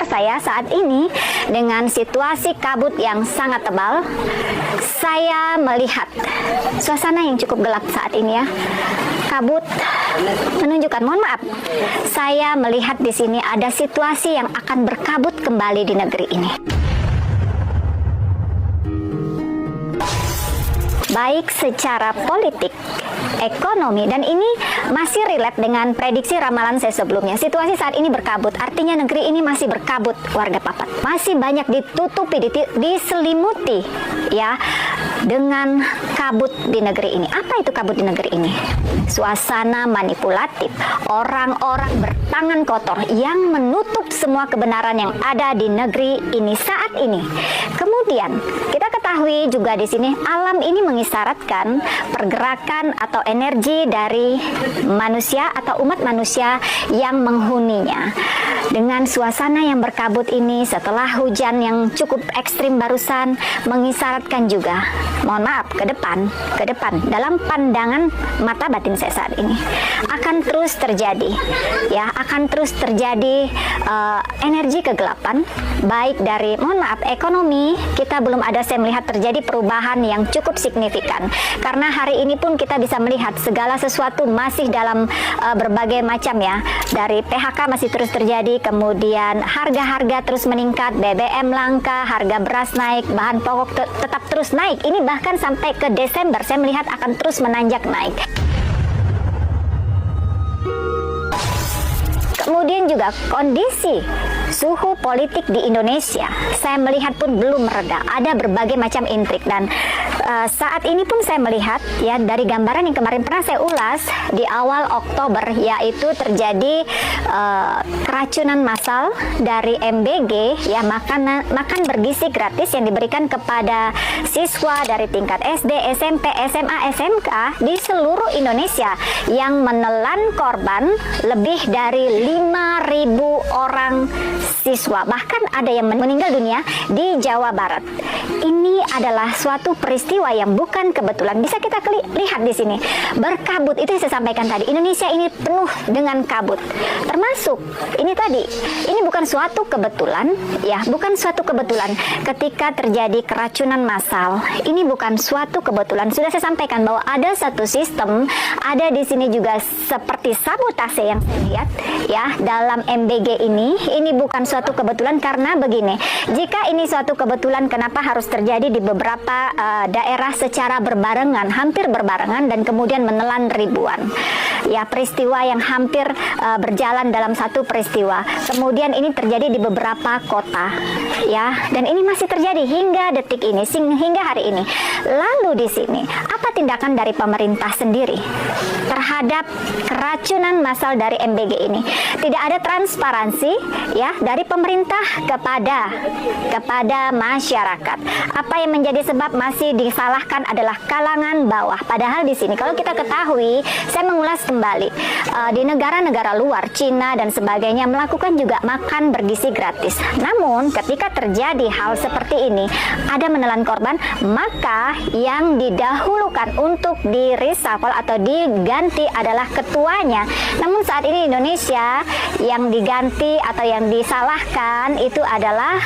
saya saat ini dengan situasi kabut yang sangat tebal, saya melihat suasana yang cukup gelap saat ini ya. Kabut menunjukkan, mohon maaf, saya melihat di sini ada situasi yang akan berkabut kembali di negeri ini. Baik secara politik, ekonomi, dan ini masih relate dengan prediksi ramalan saya sebelumnya. Situasi saat ini berkabut, artinya negeri ini masih berkabut, warga Papat. Masih banyak ditutupi, diselimuti ya dengan kabut di negeri ini. Apa itu kabut di negeri ini? Suasana manipulatif, orang-orang bertangan kotor yang menutup semua kebenaran yang ada di negeri ini saat ini. Kemudian kita ketahui juga di sini alam ini mengisyaratkan pergerakan atau energi dari manusia atau umat manusia yang menghuninya. Dengan suasana yang berkabut ini setelah hujan yang cukup ekstrim barusan mengisyaratkan juga, mohon maaf, ke depan dalam pandangan mata batin saya saat ini akan terus terjadi ya, akan terus terjadi energi kegelapan, baik dari, mohon maaf, ekonomi. Kita belum ada saya melihat terjadi perubahan yang cukup signifikan, karena hari ini pun kita bisa melihat segala sesuatu masih dalam berbagai macam ya, dari PHK masih terus terjadi, kemudian harga-harga terus meningkat, BBM langka, harga beras naik, bahan pokok tetap terus naik. Ini bahkan sampai ke Desember saya melihat akan terus menanjak naik. Kemudian juga kondisi suhu politik di Indonesia saya melihat pun belum mereda. Ada berbagai macam intrik, dan saat ini pun saya melihat ya dari gambaran yang kemarin pernah saya ulas di awal Oktober, yaitu terjadi keracunan massal dari MBG ya, makan bergizi gratis yang diberikan kepada siswa dari tingkat SD, SMP, SMA, SMK di seluruh Indonesia yang menelan korban lebih dari 5.000 orang siswa, bahkan ada yang meninggal dunia di Jawa Barat. Ini adalah suatu peristiwa yang bukan kebetulan. Bisa kita lihat di sini berkabut, itu yang saya sampaikan tadi. Indonesia ini penuh dengan kabut, termasuk ini tadi. Ini bukan suatu kebetulan ya, bukan suatu kebetulan ketika terjadi keracunan massal. Ini bukan suatu kebetulan. Sudah saya sampaikan bahwa ada satu sistem, ada di sini juga seperti sabotase yang saya lihat ya dalam MBG ini. Ini bukan suatu kebetulan, karena begini, jika ini suatu kebetulan, kenapa harus terjadi di beberapa daerah secara berbarengan, hampir berbarengan, dan kemudian menelan ribuan ya, peristiwa yang hampir berjalan dalam satu peristiwa. Kemudian ini terjadi di beberapa kota ya, dan ini masih terjadi hingga detik ini, hingga hari ini. Lalu di sini apa tindakan dari pemerintah sendiri terhadap keracunan massal dari MBG ini? Tidak ada transparansi ya dari pemerintah kepada masyarakat. Apa yang menjadi sebab masih disalahkan adalah kalangan bawah. Padahal di sini kalau kita ketahui, saya mengulas kembali di negara-negara luar, Cina dan sebagainya melakukan juga makan bergizi gratis. Namun ketika terjadi hal seperti ini, ada menelan korban, maka yang didahulukan untuk di-reshuffle atau diganti adalah ketuanya. Namun saat ini Indonesia yang diganti atau yang disalahkan itu adalah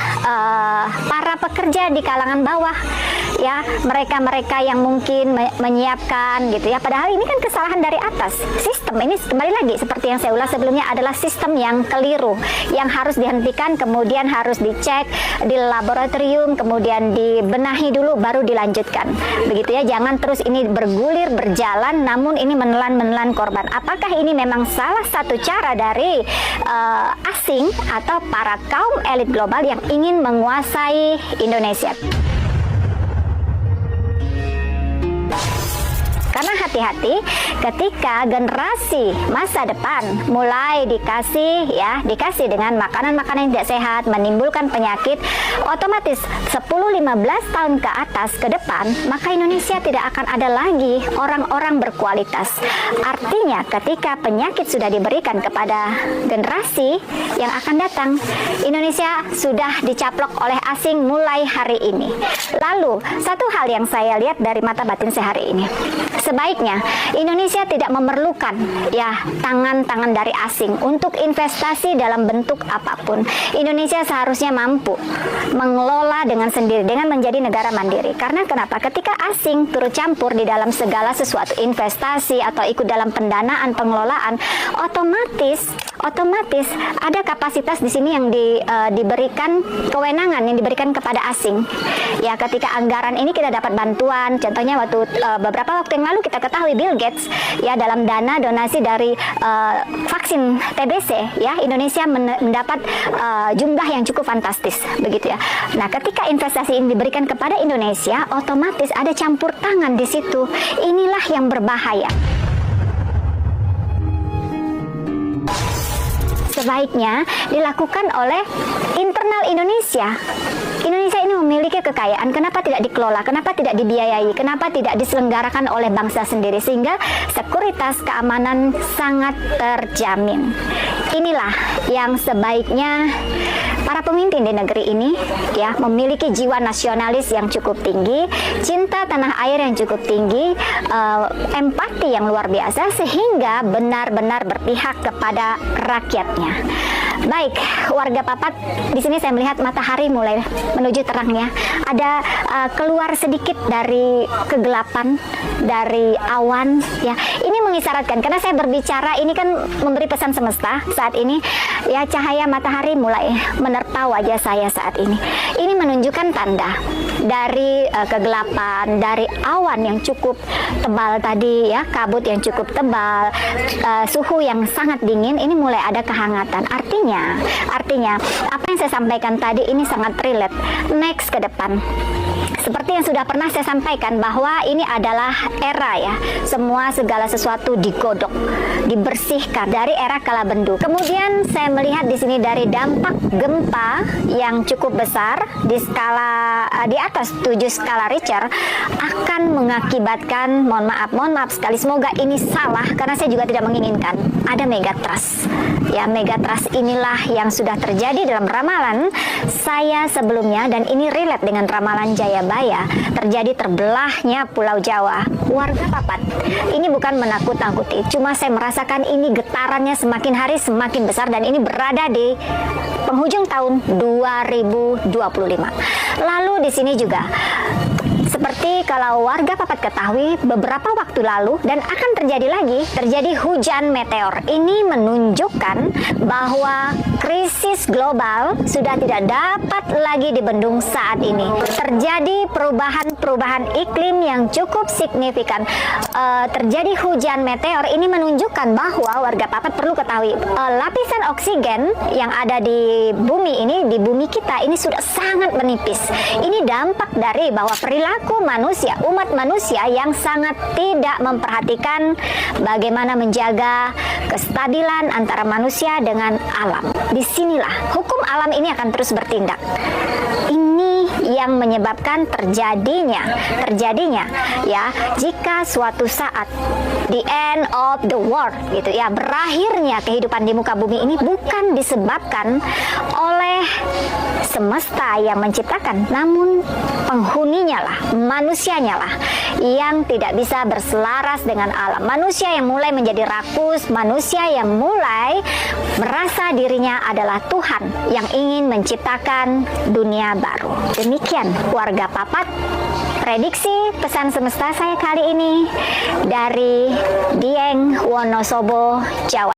para pekerja di kalangan bawah ya, mereka-mereka yang mungkin menyiapkan gitu ya, padahal ini kan kesalahan dari atas. Sistem ini kembali lagi seperti yang saya ulas sebelumnya adalah sistem yang keliru, yang harus dihentikan, kemudian harus dicek di laboratorium, kemudian dibenahi dulu baru dilanjutkan begitu ya. Jangan terus ini bergulir berjalan namun ini menelan korban. Apakah ini memang salah satu cara dari asing atau para kaum elit global yang ingin menguasai Indonesia? Karena hati-hati ketika generasi masa depan mulai dikasih dengan makanan-makanan yang tidak sehat, menimbulkan penyakit, otomatis 10-15 tahun ke atas ke depan, maka Indonesia tidak akan ada lagi orang-orang berkualitas. Artinya ketika penyakit sudah diberikan kepada generasi yang akan datang, Indonesia sudah dicaplok oleh asing mulai hari ini. Lalu satu hal yang saya lihat dari mata batin saya hari ini, sebaik Sebaliknya, Indonesia tidak memerlukan ya tangan-tangan dari asing untuk investasi dalam bentuk apapun. Indonesia seharusnya mampu mengelola dengan sendiri dengan menjadi negara mandiri. Karena kenapa? Ketika asing turut campur di dalam segala sesuatu investasi atau ikut dalam pendanaan, pengelolaan, otomatis ada kapasitas di sini yang diberikan kewenangan yang diberikan kepada asing. Ya, ketika anggaran ini kita dapat bantuan, contohnya waktu beberapa waktu yang lalu kita ketahui Bill Gates ya dalam dana donasi dari vaksin TBC ya Indonesia mendapat jumlah yang cukup fantastis begitu ya. Nah, ketika investasi ini diberikan kepada Indonesia, otomatis ada campur tangan di situ. Inilah yang berbahaya. Sebaiknya dilakukan oleh internal Indonesia. Indonesia ini memiliki kekayaan, kenapa tidak dikelola, kenapa tidak dibiayai, kenapa tidak diselenggarakan oleh bangsa sendiri sehingga sekuritas keamanan sangat terjamin. Inilah yang sebaiknya para pemimpin di negeri ini ya memiliki jiwa nasionalis yang cukup tinggi, cinta tanah air yang cukup tinggi, empati yang luar biasa sehingga benar-benar berpihak kepada rakyatnya. Baik, warga Papat, di sini saya melihat matahari mulai menuju terang ya. Ada keluar sedikit dari kegelapan, dari awan ya. Ini mengisyaratkan karena saya berbicara ini kan memberi pesan semesta saat ini ya, cahaya matahari mulai menerpa wajah saya saat ini. Ini menunjukkan tanda dari kegelapan, dari awan yang cukup tebal tadi ya, kabut yang cukup tebal, suhu yang sangat dingin, ini mulai ada kehangatan. Artinya apa yang saya sampaikan tadi ini sangat relate next ke depan. Seperti yang sudah pernah saya sampaikan bahwa ini adalah era ya, semua segala sesuatu digodok, dibersihkan dari era kala bendu. Kemudian saya melihat di sini dari dampak gempa yang cukup besar di skala di atas 7 skala Richter akan mengakibatkan, mohon maaf sekali, semoga ini salah karena saya juga tidak menginginkan ada megatrust. Ya, megatrust inilah yang sudah terjadi dalam ramalan saya sebelumnya dan ini relate dengan ramalan Jayabaya, terjadi terbelahnya Pulau Jawa. Warga Papat, ini bukan menakut-nakuti, cuma saya merasakan ini getarannya semakin hari semakin besar dan ini berada di penghujung tahun 2025. Lalu di sini juga seperti kalau warga Papat ketahui beberapa waktu lalu dan akan terjadi hujan meteor. Ini menunjukkan bahwa krisis global sudah tidak dapat lagi dibendung saat ini. Terjadi perubahan iklim yang cukup signifikan. Terjadi hujan meteor, ini menunjukkan bahwa warga Papat perlu ketahui lapisan oksigen yang ada di bumi ini, di bumi kita ini sudah sangat menipis. Ini dampak dari bahwa perilaku manusia, umat manusia yang sangat tidak memperhatikan bagaimana menjaga kestabilan antara manusia dengan alam. Disinilah hukum alam ini akan terus bertindak. Ini yang menyebabkan terjadinya ya, jika suatu saat the end of the world gitu ya, berakhirnya kehidupan di muka bumi ini bukan disebabkan oleh semesta yang menciptakan, namun penghuninya lah, manusianya lah yang tidak bisa berselaras dengan alam. Manusia yang mulai menjadi rakus, manusia yang mulai merasa dirinya adalah Tuhan yang ingin menciptakan dunia baru. Demikian warga Papat, prediksi pesan semesta saya kali ini dari Dieng Wonosobo, Jawa.